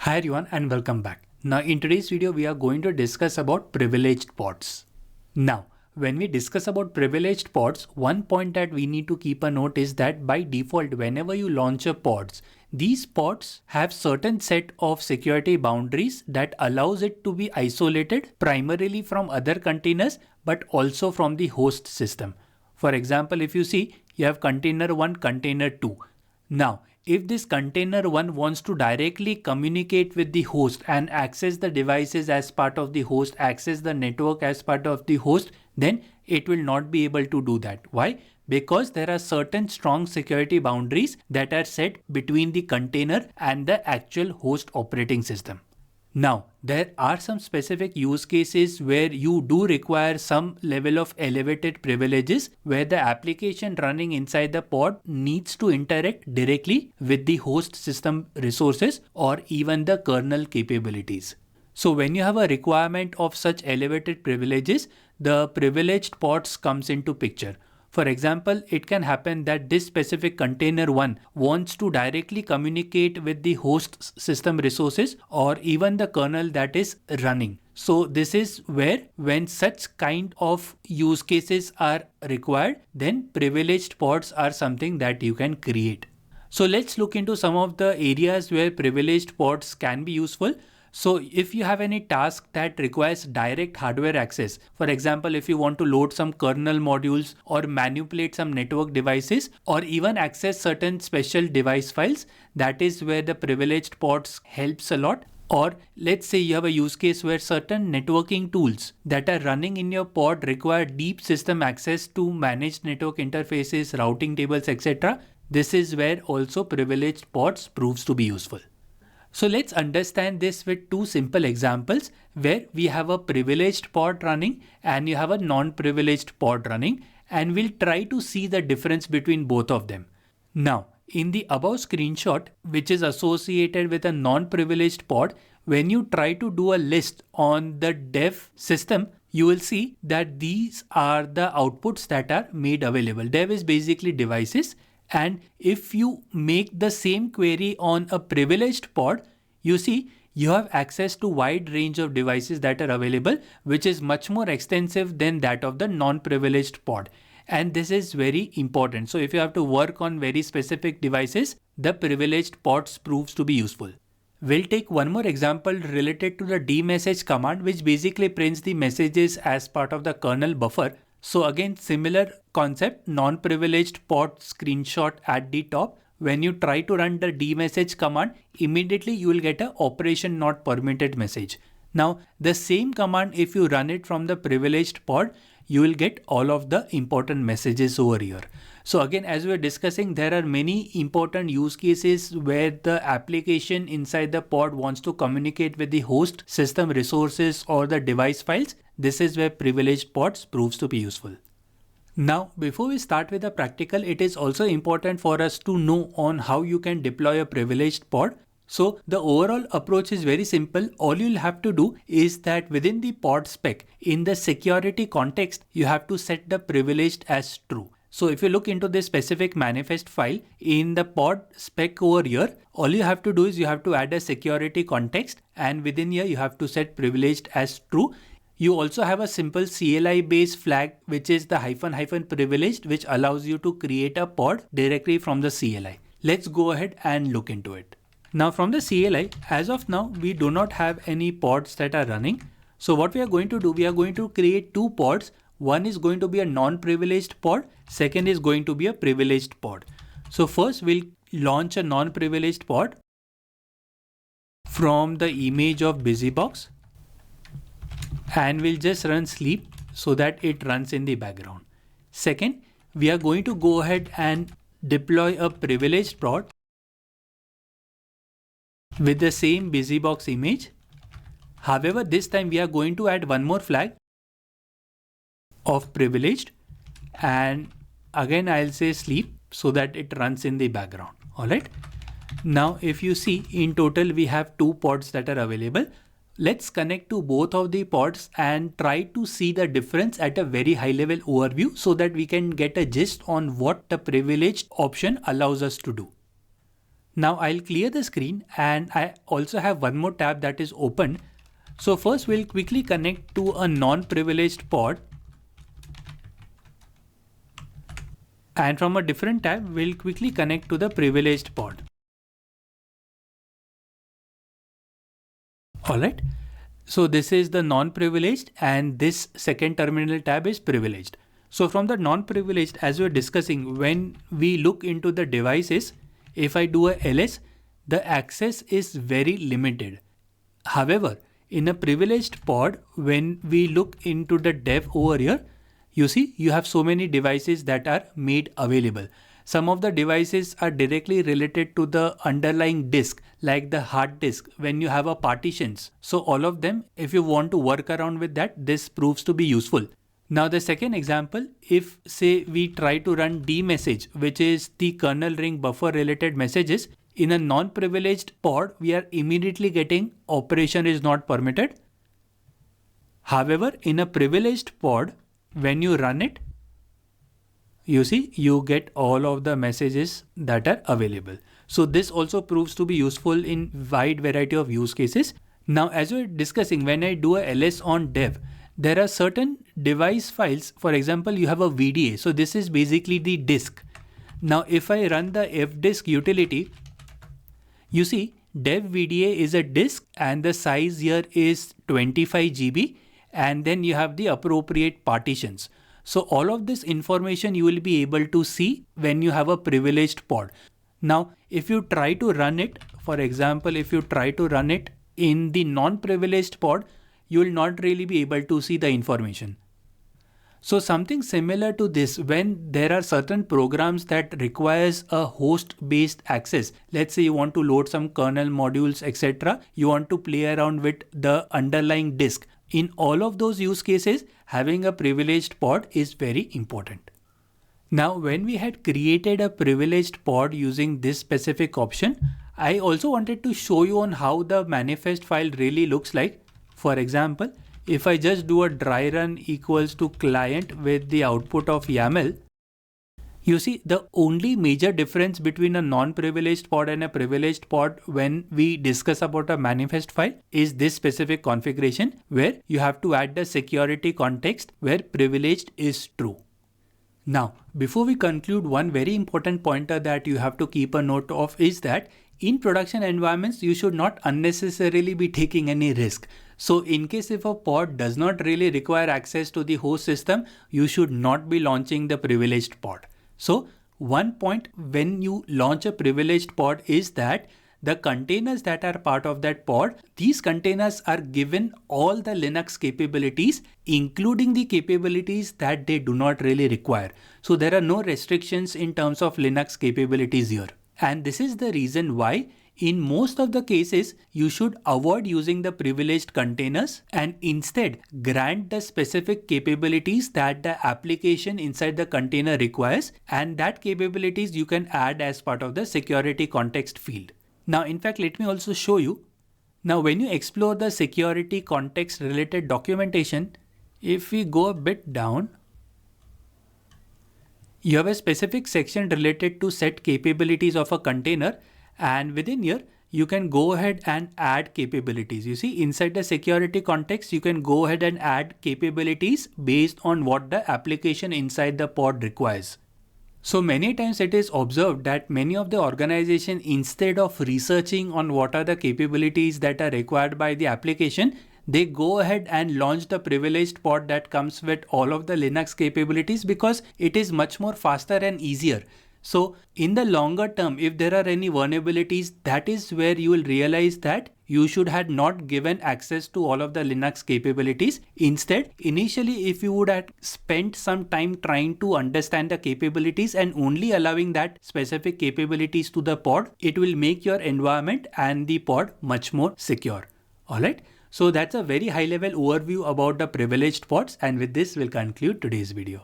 Hi everyone and welcome back. Now in today's video we are going to discuss about privileged pods. Now when we discuss about privileged pods, one point that we need to keep a note is that by default whenever you launch a pods, these pods have certain set of security boundaries that allows it to be isolated primarily from other containers but also from the host system. For example, if you see, you have container 1, container 2. Now, if this container 1 wants to directly communicate with the host and access the devices as part of the host, access the network as part of the host, then it will not be able to do that. Why? Because there are certain strong security boundaries that are set between the container and the actual host operating system. Now, there are some specific use cases where you do require some level of elevated privileges where the application running inside the pod needs to interact directly with the host system resources or even the kernel capabilities. So when you have a requirement of such elevated privileges, the privileged pods comes into picture. For example, it can happen that this specific container 1 wants to directly communicate with the host system resources or even the kernel that is running. So this is where when such kind of use cases are required, then privileged pods are something that you can create. So let's look into some of the areas where privileged pods can be useful. So if you have any task that requires direct hardware access, for example, if you want to load some kernel modules or manipulate some network devices or even access certain special device files, that is where the privileged pods helps a lot. Or let's say you have a use case where certain networking tools that are running in your pod require deep system access to manage network interfaces, routing tables, etc. This is where also privileged pods proves to be useful. So let's understand this with two simple examples where we have a privileged pod running and you have a non-privileged pod running, and we'll try to see the difference between both of them. Now, in the above screenshot, which is associated with a non-privileged pod, when you try to do a list on the dev system, you will see that these are the outputs that are made available. Dev is basically devices. And if you make the same query on a privileged pod, you see you have access to wide range of devices that are available, which is much more extensive than that of the non-privileged pod. And this is very important. So if you have to work on very specific devices, the privileged pods proves to be useful. We'll take one more example related to the dmessage command, which basically prints the messages as part of the kernel buffer. So again, similar concept, non-privileged pod screenshot at the top. When you try to run the dmessage command, immediately you will get an operation not permitted message. Now, the same command, if you run it from the privileged pod, you will get all of the important messages over here. So again, as we are discussing, there are many important use cases where the application inside the pod wants to communicate with the host system resources or the device files. This is where privileged pods proves to be useful. Now, before we start with the practical, it is also important for us to know on how you can deploy a privileged pod. So the overall approach is very simple. All you'll have to do is that within the pod spec, in the security context, you have to set the privileged as true. So if you look into this specific manifest file in the pod spec over here, all you have to do is you have to add a security context, and within here you have to set privileged as true. You also have a simple CLI based flag, which is the -- privileged, which allows you to create a pod directly from the CLI. Let's go ahead and look into it. Now from the CLI, as of now, we do not have any pods that are running. So what we are going to do, we are going to create two pods. One is going to be a non-privileged pod. Second is going to be a privileged pod. So first we'll launch a non-privileged pod from the image of BusyBox. And we'll just run sleep so that it runs in the background. Second, we are going to go ahead and deploy a privileged pod with the same BusyBox image. However, this time we are going to add one more flag of privileged, and again I'll say sleep so that it runs in the background. Alright. Now if you see, in total we have two pods that are available. Let's connect to both of the pods and try to see the difference at a very high level overview so that we can get a gist on what the privileged option allows us to do. Now I'll clear the screen and I also have one more tab that is open. So first we'll quickly connect to a non-privileged pod. And from a different tab, we'll quickly connect to the privileged pod. Alright. So this is the non-privileged and this second terminal tab is privileged. So from the non-privileged, as we were discussing, when we look into the devices, if I do a ls, the access is very limited. However, in a privileged pod, when we look into the dev over here, you see you have so many devices that are made available. Some of the devices are directly related to the underlying disk, like the hard disk when you have a partitions. So all of them, if you want to work around with that, this proves to be useful. Now the second example, if say we try to run dmessage, which is the kernel ring buffer related messages, in a non-privileged pod, we are immediately getting operation is not permitted. However, in a privileged pod, when you run it, you see you get all of the messages that are available. So this also proves to be useful in wide variety of use cases. Now as we're discussing, when I do a ls on dev, there are certain device files. For example, you have a VDA. So this is basically the disk. Now if I run the fdisk utility, you see dev VDA is a disk and the size here is 25 GB, and then you have the appropriate partitions. So all of this information you will be able to see when you have a privileged pod. Now, if you try to run it, for example, if you try to run it in the non-privileged pod, you will not really be able to see the information. So something similar to this, when there are certain programs that requires a host-based access, let's say you want to load some kernel modules, etc. You want to play around with the underlying disk. In all of those use cases, having a privileged pod is very important. Now, when we had created a privileged pod using this specific option, I also wanted to show you on how the manifest file really looks like. For example, if I just do a dry run equals to client with the output of YAML, you see the only major difference between a non-privileged pod and a privileged pod when we discuss about a manifest file is this specific configuration where you have to add the security context where privileged is true. Now, before we conclude, one very important pointer that you have to keep a note of is that in production environments, you should not unnecessarily be taking any risk. So in case if a pod does not really require access to the host system, you should not be launching the privileged pod. So one point when you launch a privileged pod is that the containers that are part of that pod, these containers are given all the Linux capabilities, including the capabilities that they do not really require. So there are no restrictions in terms of Linux capabilities here. And this is the reason why in most of the cases, you should avoid using the privileged containers and instead grant the specific capabilities that the application inside the container requires, and that capabilities you can add as part of the security context field. Now, in fact, let me also show you. Now, when you explore the security context related documentation, if we go a bit down, you have a specific section related to set capabilities of a container, and within here you can go ahead and add capabilities. You see, inside the security context, you can go ahead and add capabilities based on what the application inside the pod requires. So many times it is observed that many of the organizations, instead of researching on what are the capabilities that are required by the application, they go ahead and launch the privileged pod that comes with all of the Linux capabilities because it is much more faster and easier. So in the longer term, if there are any vulnerabilities, that is where you will realize that you should have not given access to all of the Linux capabilities. Instead, initially, if you would have spent some time trying to understand the capabilities and only allowing that specific capabilities to the pod, it will make your environment and the pod much more secure. All right. So that's a very high level overview about the privileged pods, and with this we'll conclude today's video.